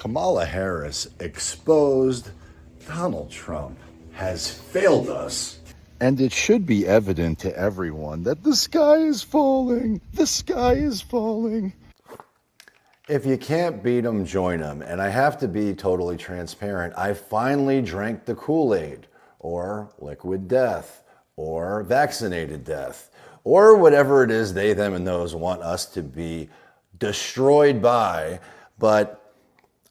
Kamala Harris exposed Donald Trump has failed us. And it should be evident to everyone that the sky is falling. The sky is falling. If you can't beat them, join them. And I have to be totally transparent. I finally drank the Kool-Aid, or liquid death, or vaccinated death, or whatever it is they, them, and those want us to be destroyed by. But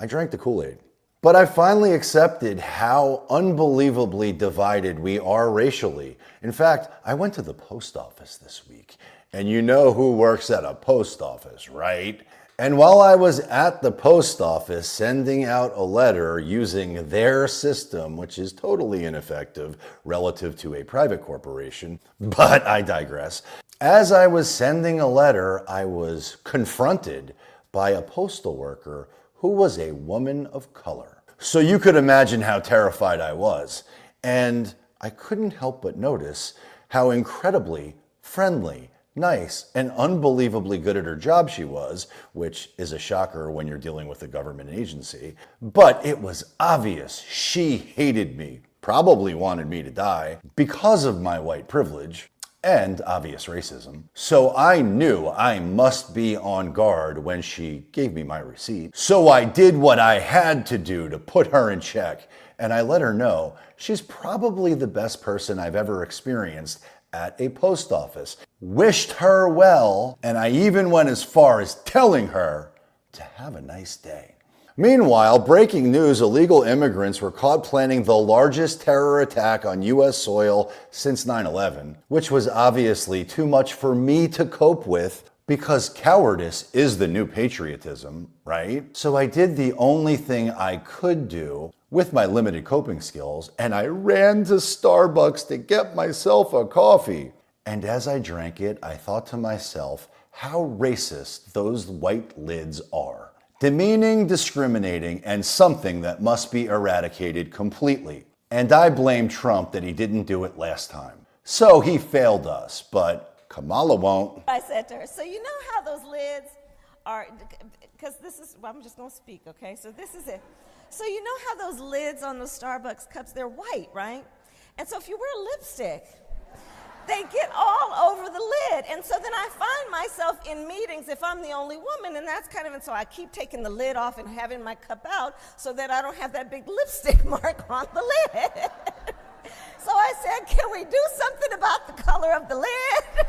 I drank the Kool-Aid. But I finally accepted how unbelievably divided we are racially. In fact, I went to the post office this week, and you know who works at a post office, right? And while I was at the post office sending out a letter using their system, which is totally ineffective relative to a private corporation, but I digress. As I was sending a letter, I was confronted by a postal worker who was a woman of color. So you could imagine how terrified I was. And I couldn't help but notice how incredibly friendly, nice, and unbelievably good at her job she was, which is a shocker when you're dealing with a government agency. But it was obvious she hated me, probably wanted me to die because of my white privilege and obvious racism. So I knew I must be on guard when she gave me my receipt. So I did what I had to do to put her in check, and I let her know she's probably the best person I've ever experienced at a post office. Wished her well, and I even went as far as telling her to have a nice day. Meanwhile, breaking news, illegal immigrants were caught planning the largest terror attack on U.S. soil since 9/11, which was obviously too much for me to cope with because cowardice is the new patriotism, right? So I did the only thing I could do with my limited coping skills, and I ran to Starbucks to get myself a coffee. And as I drank it, I thought to myself how racist those white lids are. Demeaning, discriminating, and something that must be eradicated completely. And I blame Trump that he didn't do it last time. So he failed us, but Kamala won't. I said to her, so you know how those lids are, because this is, well, I'm just going to speak, okay? So this is it. So you know how those lids on those Starbucks cups, they're white, right? And so if you wear lipstick, they get all over the lid. And so then I find myself in meetings if I'm the only woman, and that's kind of, and so I keep taking the lid off and having my cup out so that I don't have that big lipstick mark on the lid. So I said, can we do something about the color of the lid?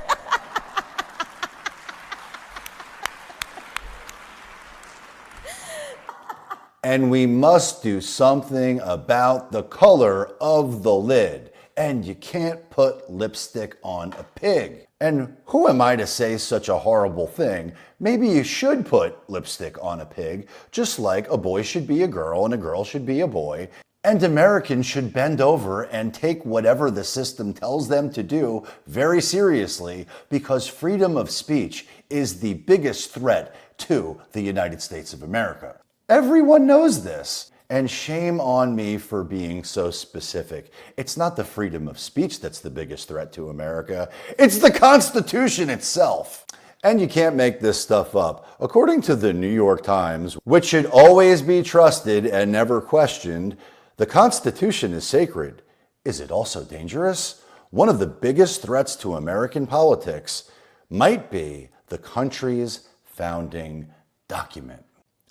And we must do something about the color of the lid. And you can't put lipstick on a pig. And who am I to say such a horrible thing? Maybe you should put lipstick on a pig, just like a boy should be a girl and a girl should be a boy. And Americans should bend over and take whatever the system tells them to do very seriously, because freedom of speech is the biggest threat to the United States of America. Everyone knows this. And shame on me for being so specific. It's not the freedom of speech that's the biggest threat to America. It's the Constitution itself. And you can't make this stuff up. According to the New York Times, which should always be trusted and never questioned, the Constitution is sacred. Is it also dangerous? One of the biggest threats to American politics might be the country's founding document.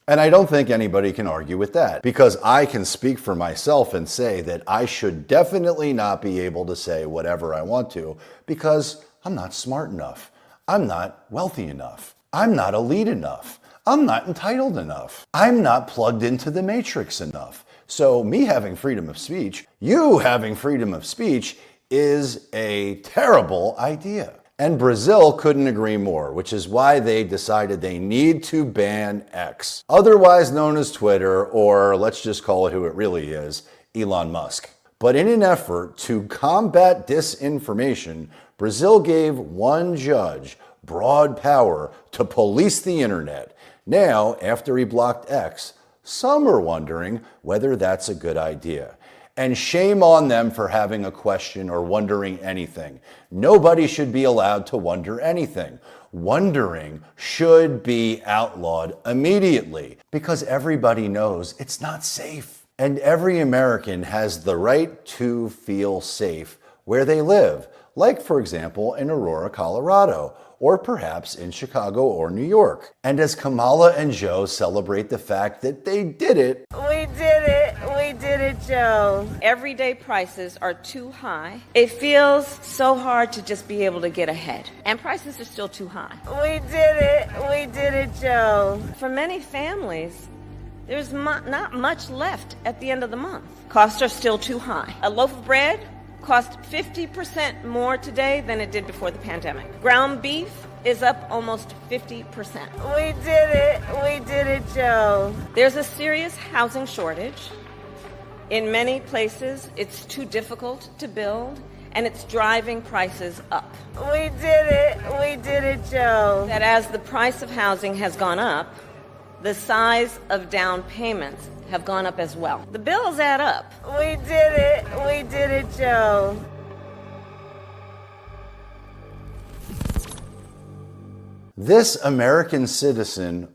And I don't think anybody can argue with that, because I can speak for myself and say that I should definitely not be able to say whatever I want to, because I'm not smart enough. I'm not wealthy enough. I'm not elite enough. I'm not entitled enough. I'm not plugged into the matrix enough. So me having freedom of speech, you having freedom of speech, is a terrible idea. And Brazil couldn't agree more, which is why they decided they need to ban X, otherwise known as Twitter, or let's just call it who it really is, Elon Musk. But in an effort to combat disinformation, Brazil gave one judge broad power to police the internet. Now, after he blocked X, some are wondering whether that's a good idea. And shame on them for having a question or wondering anything. Nobody should be allowed to wonder anything. Wondering should be outlawed immediately because everybody knows it's not safe. And every American has the right to feel safe where they live, like, for example, in Aurora, Colorado, or perhaps in Chicago or New York. And as Kamala and Joe celebrate the fact that they did it. We did it, Joe. Everyday prices are too high. It feels so hard to just be able to get ahead. And prices are still too high. We did it, Joe. For many families, there's not much left at the end of the month. Costs are still too high. A loaf of bread cost 50% more today than it did before the pandemic. Ground beef is up almost 50%. We did it, Joe. There's a serious housing shortage. In many places, it's too difficult to build, and it's driving prices up. We did it, Joe. That as the price of housing has gone up, the size of down payments have gone up as well. The bills add up. We did it, Joe. This American citizen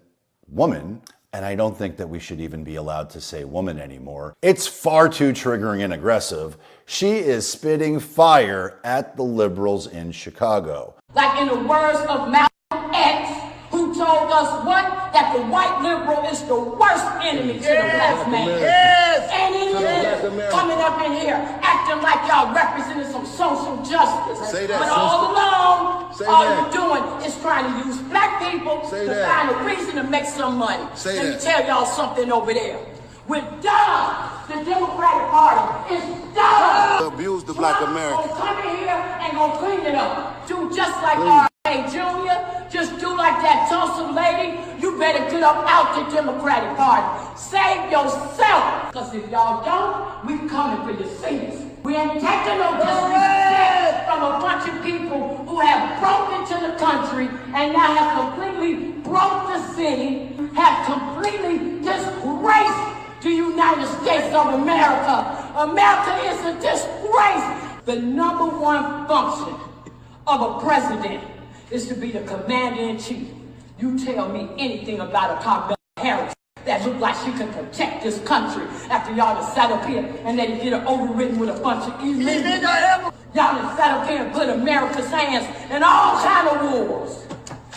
woman, and I don't think that we should even be allowed to say woman anymore. It's far too triggering and aggressive. She is spitting fire at the liberals in Chicago. Like in the words of Malcolm X, who told us what? That the white liberal is the worst enemy to the black man. Yes. And he is coming up in here acting like y'all representing some social justice. Say that, but all along, Say all that. you're doing is trying to use black people Say to that. find a reason to make some money. Say Let me that. tell y'all something over there. We're done. The Democratic Party is done. Abuse the black Trump American. gonna come in here and gonna clean it up. Do just like R.A. Jr. Just do like that Tulsi lady. You better get up out the Democratic Party. Save yourself. Because if y'all don't, we coming for your seats. We ain't taking no disrespect from a bunch of people who have broke into the country and now have completely broke the city, have completely disgraced the United States of America. America is a disgrace. The number one function of a president is to be the commander-in-chief. You tell me anything about a Kamala Harris that look like she can protect this country after y'all done sat up here and let it get overridden with a bunch of illegals. Y'all done sat up here and put America's hands in all kind of wars.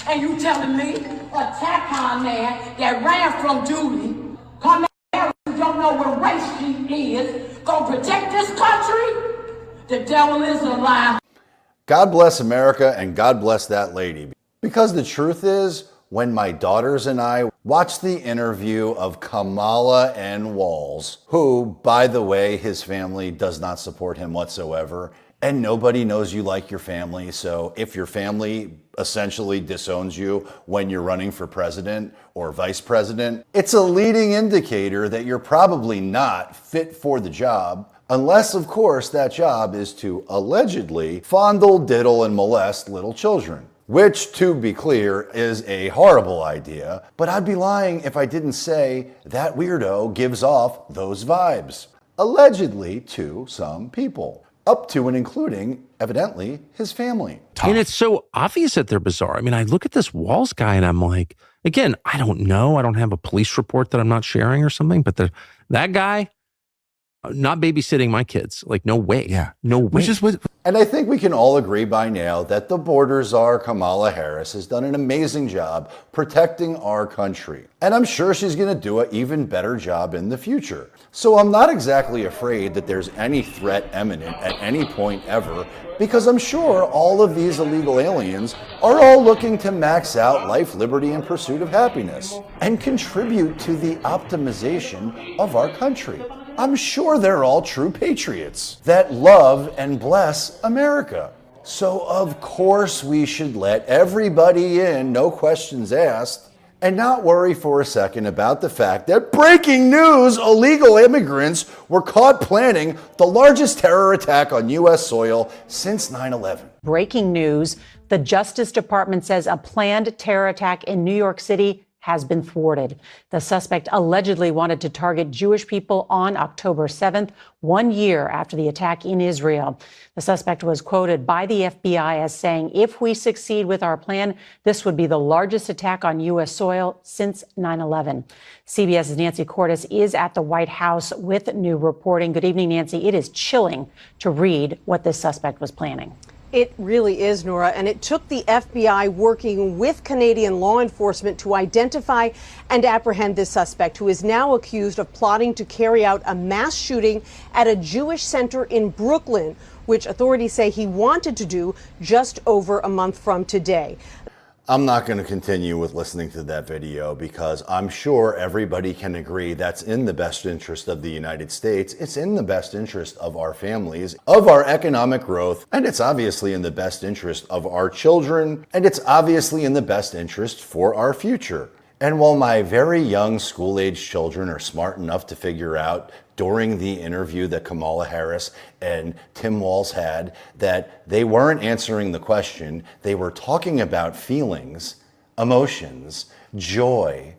And you telling me a TACON man that ran from duty, Kamala Harris, who don't know what race she is, gonna protect this country? The devil is a lie. God bless America and God bless that lady. Because the truth is, when my daughters and I watched the interview of Kamala and Walz, who, by the way, his family does not support him whatsoever, and nobody knows you like your family, so if your family essentially disowns you when you're running for president or vice president, it's a leading indicator that you're probably not fit for the job. Unless, of course, that job is to allegedly fondle, diddle, and molest little children. Which, to be clear, is a horrible idea, but I'd be lying if I didn't say that weirdo gives off those vibes. Allegedly to some people. Up to and including, evidently, his family. And it's so obvious that they're bizarre. I mean, I look at this Walz guy and I'm like, again, I don't know. I don't have a police report that I'm not sharing or something, but that guy, not babysitting my kids. Like, no way. Yeah. No way. Which is what. And I think we can all agree by now that the border czar Kamala Harris has done an amazing job protecting our country. And I'm sure she's going to do an even better job in the future. So I'm not exactly afraid that there's any threat imminent at any point ever, because I'm sure all of these illegal aliens are all looking to max out life, liberty, and pursuit of happiness and contribute to the optimization of our country. I'm sure they're all true patriots that love and bless America. So of course we should let everybody in, no questions asked, and not worry for a second about the fact that, breaking news, illegal immigrants were caught planning the largest terror attack on U.S. soil since 9/11. Breaking news, the Justice Department says a planned terror attack in New York City has been thwarted. The suspect allegedly wanted to target Jewish people on October 7th, 1 year after the attack in Israel. The suspect was quoted by the FBI as saying, "If we succeed with our plan, this would be the largest attack on U.S. soil since 9/11." CBS's Nancy Cordes is at the White House with new reporting. Good evening, Nancy. It is chilling to read what this suspect was planning. It really is, Nora, and it took the FBI working with Canadian law enforcement to identify and apprehend this suspect, who is now accused of plotting to carry out a mass shooting at a Jewish center in Brooklyn, which authorities say he wanted to do just over a month from today. I'm not going to continue with listening to that video because I'm sure everybody can agree that's in the best interest of the United States. It's in the best interest of our families, of our economic growth, and it's obviously in the best interest of our children, and it's obviously in the best interest for our future. And while my very young school-age children are smart enough to figure out during the interview that Kamala Harris and Tim Walz had that they weren't answering the question, they were talking about feelings, emotions, joy.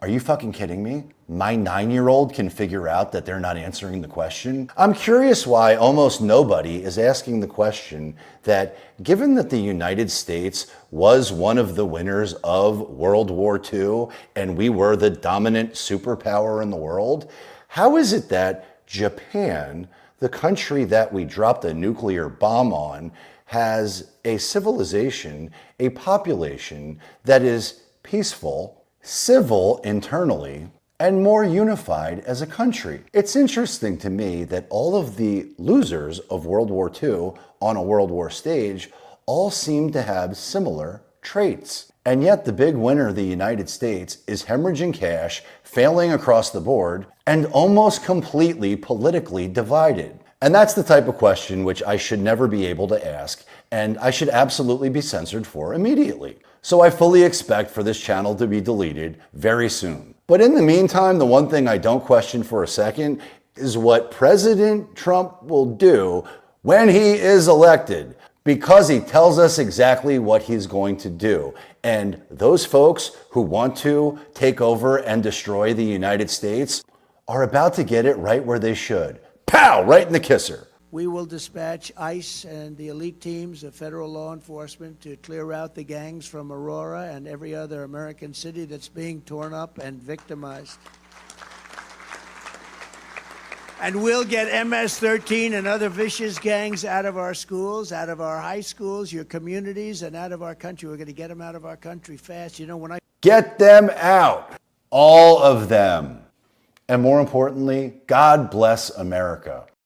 Are you fucking kidding me? My 9-year-old can figure out that they're not answering the question? I'm curious why almost nobody is asking the question that, given that the United States was one of the winners of World War II and we were the dominant superpower in the world, how is it that Japan, the country that we dropped a nuclear bomb on, has a civilization, a population that is peaceful, civil internally, and more unified as a country? It's interesting to me that all of the losers of World War II on a World War stage all seem to have similar traits. And yet the big winner, the United States, is hemorrhaging cash, failing across the board, and almost completely politically divided. And that's the type of question which I should never be able to ask, and I should absolutely be censored for immediately. So I fully expect for this channel to be deleted very soon. But in the meantime, the one thing I don't question for a second is what President Trump will do when he is elected, because he tells us exactly what he's going to do. And those folks who want to take over and destroy the United States are about to get it right where they should. Pow! Right in the kisser. We will dispatch ICE and the elite teams of federal law enforcement to clear out the gangs from Aurora and every other American city that's being torn up and victimized. And we'll get MS-13 and other vicious gangs out of our schools, out of our high schools, your communities, and out of our country. We're going to get them out of our country fast. You know, when I get them out. All of them. And more importantly, God bless America.